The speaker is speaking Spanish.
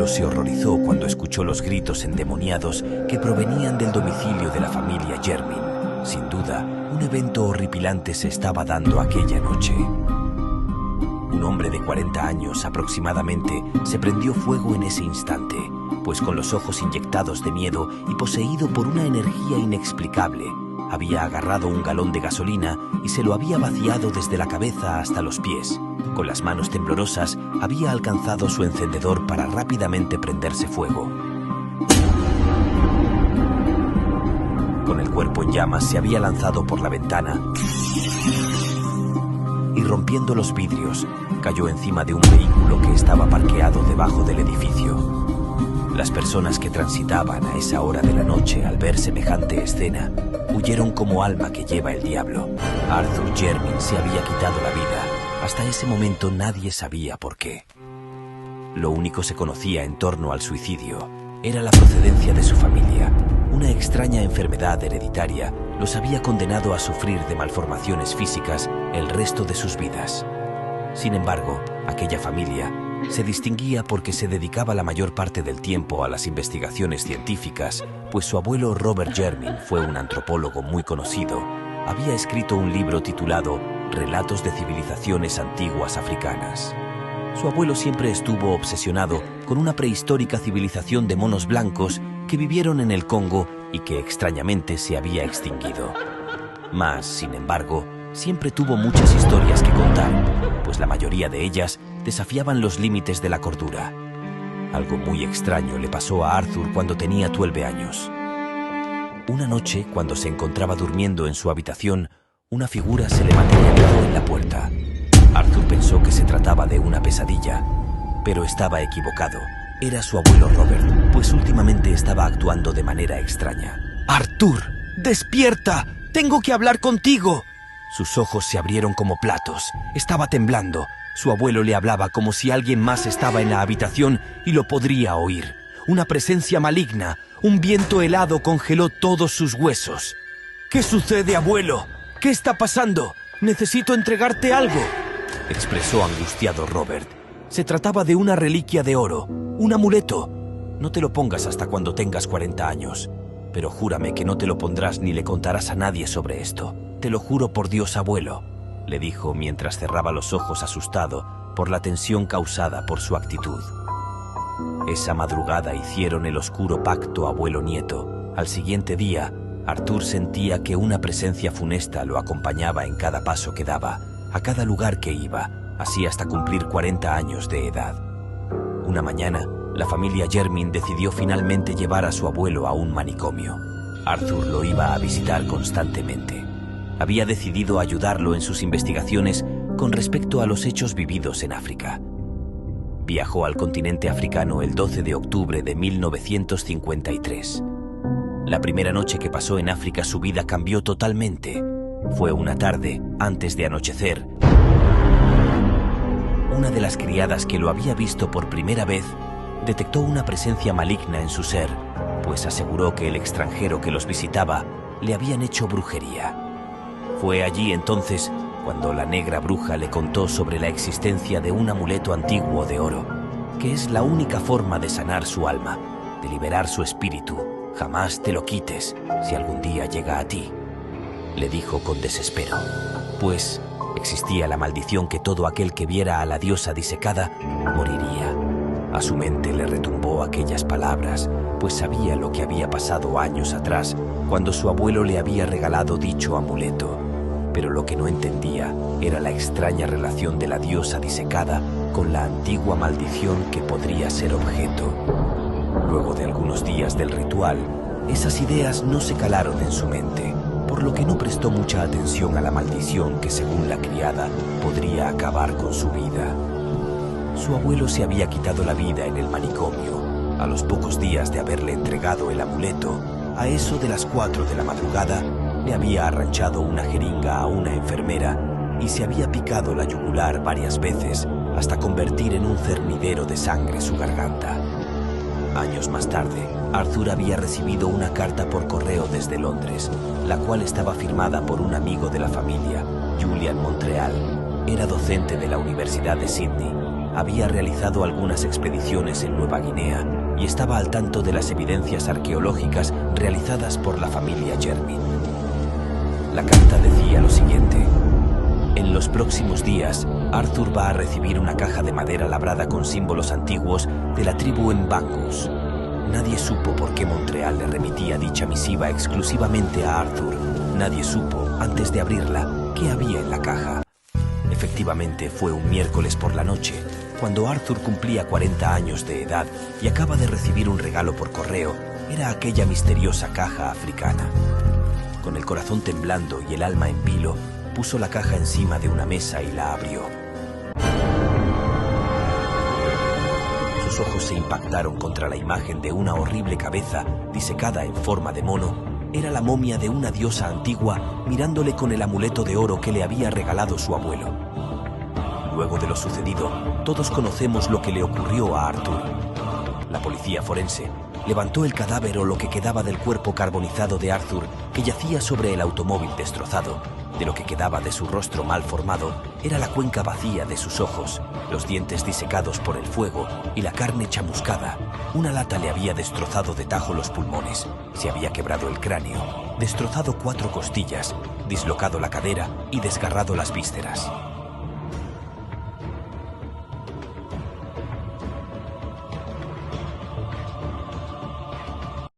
abuelo se horrorizó cuando escuchó los gritos endemoniados que provenían del domicilio de la familia Jermyn. Sin duda, un evento horripilante se estaba dando aquella noche. Un hombre de 40 años aproximadamente se prendió fuego en ese instante, pues con los ojos inyectados de miedo y poseído por una energía inexplicable, había agarrado un galón de gasolina y se lo había vaciado desde la cabeza hasta los pies. Con las manos temblorosas, había alcanzado su encendedor para rápidamente prenderse fuego. Con el cuerpo en llamas, se había lanzado por la ventana y, rompiendo los vidrios, cayó encima de un vehículo que estaba parqueado debajo del edificio. Las personas que transitaban a esa hora de la noche al ver semejante escena huyeron como alma que lleva el diablo. Arthur Jermyn se había quitado la vida. Hasta ese momento nadie sabía por qué. Lo único que se conocía en torno al suicidio era la procedencia de su familia. Una extraña enfermedad hereditaria los había condenado a sufrir de malformaciones físicas el resto de sus vidas. Sin embargo, aquella familia se distinguía porque se dedicaba la mayor parte del tiempo a las investigaciones científicas, pues su abuelo Robert Jermyn fue un antropólogo muy conocido. Había escrito un libro titulado Relatos de civilizaciones antiguas africanas. Su abuelo siempre estuvo obsesionado con una prehistórica civilización de monos blancos que vivieron en el Congo y que extrañamente se había extinguido. Mas, sin embargo, siempre tuvo muchas historias que contar, pues la mayoría de ellas desafiaban los límites de la cordura. Algo muy extraño le pasó a Arthur cuando tenía 12 años. Una noche, cuando se encontraba durmiendo en su habitación, una figura se le materializó en la puerta. Arthur pensó que se trataba de una pesadilla, pero estaba equivocado. Era su abuelo Robert, pues últimamente estaba actuando de manera extraña. ¡Arthur! ¡Despierta! ¡Tengo que hablar contigo! Sus ojos se abrieron como platos. Estaba temblando. Su abuelo le hablaba como si alguien más estaba en la habitación y lo podría oír. Una presencia maligna, un viento helado congeló todos sus huesos. ¿Qué sucede, abuelo? ¿Qué está pasando? Necesito entregarte algo, expresó angustiado Robert. Se trataba de una reliquia de oro, un amuleto. No te lo pongas hasta cuando tengas 40 años, pero júrame que no te lo pondrás ni le contarás a nadie sobre esto. Te lo juro por Dios, abuelo, le dijo mientras cerraba los ojos asustado por la tensión causada por su actitud. Esa madrugada hicieron el oscuro pacto abuelo-nieto. Al siguiente día, Arthur sentía que una presencia funesta lo acompañaba en cada paso que daba, a cada lugar que iba, así hasta cumplir 40 años de edad. Una mañana, la familia Jermyn decidió finalmente llevar a su abuelo a un manicomio. Arthur lo iba a visitar constantemente. Había decidido ayudarlo en sus investigaciones con respecto a los hechos vividos en África. Viajó al continente africano el 12 de octubre de 1953. La primera noche que pasó en África su vida cambió totalmente. Fue una tarde, antes de anochecer. Una de las criadas que lo había visto por primera vez detectó una presencia maligna en su ser, pues aseguró que el extranjero que los visitaba le habían hecho brujería. Fue allí entonces cuando la negra bruja le contó sobre la existencia de un amuleto antiguo de oro, que es la única forma de sanar su alma, de liberar su espíritu. Jamás te lo quites si algún día llega a ti, le dijo con desespero, pues existía la maldición que todo aquel que viera a la diosa disecada moriría. A su mente le retumbó aquellas palabras, pues sabía lo que había pasado años atrás cuando su abuelo le había regalado dicho amuleto. Pero lo que no entendía era la extraña relación de la diosa disecada con la antigua maldición que podría ser objeto. Luego de algunos días del ritual, esas ideas no se calaron en su mente, por lo que no prestó mucha atención a la maldición que, según la criada, podría acabar con su vida. Su abuelo se había quitado la vida en el manicomio. A los pocos días de haberle entregado el amuleto, a eso de las 4 de la madrugada, le había arranchado una jeringa a una enfermera y se había picado la yugular varias veces hasta convertir en un cernidero de sangre su garganta. Años más tarde, Arthur había recibido una carta por correo desde Londres, la cual estaba firmada por un amigo de la familia, Julian Montreal. Era docente de la Universidad de Sydney. había realizado algunas expediciones en Nueva Guinea y estaba al tanto de las evidencias arqueológicas realizadas por la familia Jermyn. La carta decía lo siguiente: en los próximos días, Arthur va a recibir una caja de madera labrada con símbolos antiguos de la tribu Mbangus. Nadie supo por qué Montreal le remitía dicha misiva exclusivamente a Arthur. Nadie supo, antes de abrirla, qué había en la caja. Efectivamente, fue un miércoles por la noche, cuando Arthur cumplía 40 años de edad y acaba de recibir un regalo por correo. Era aquella misteriosa caja africana. Con el corazón temblando y el alma en vilo, puso la caja encima de una mesa y la abrió. Sus ojos se impactaron contra la imagen de una horrible cabeza disecada en forma de mono. Era la momia de una diosa antigua mirándole con el amuleto de oro que le había regalado su abuelo. Luego de lo sucedido, todos conocemos lo que le ocurrió a Arthur. La policía forense levantó el cadáver o lo que quedaba del cuerpo carbonizado de Arthur, que yacía sobre el automóvil destrozado. De lo que quedaba de su rostro mal formado era la cuenca vacía de sus ojos, los dientes disecados por el fuego y la carne chamuscada. Una lata le había destrozado de tajo los pulmones, se había quebrado el cráneo, destrozado 4 costillas, dislocado la cadera y desgarrado las vísceras.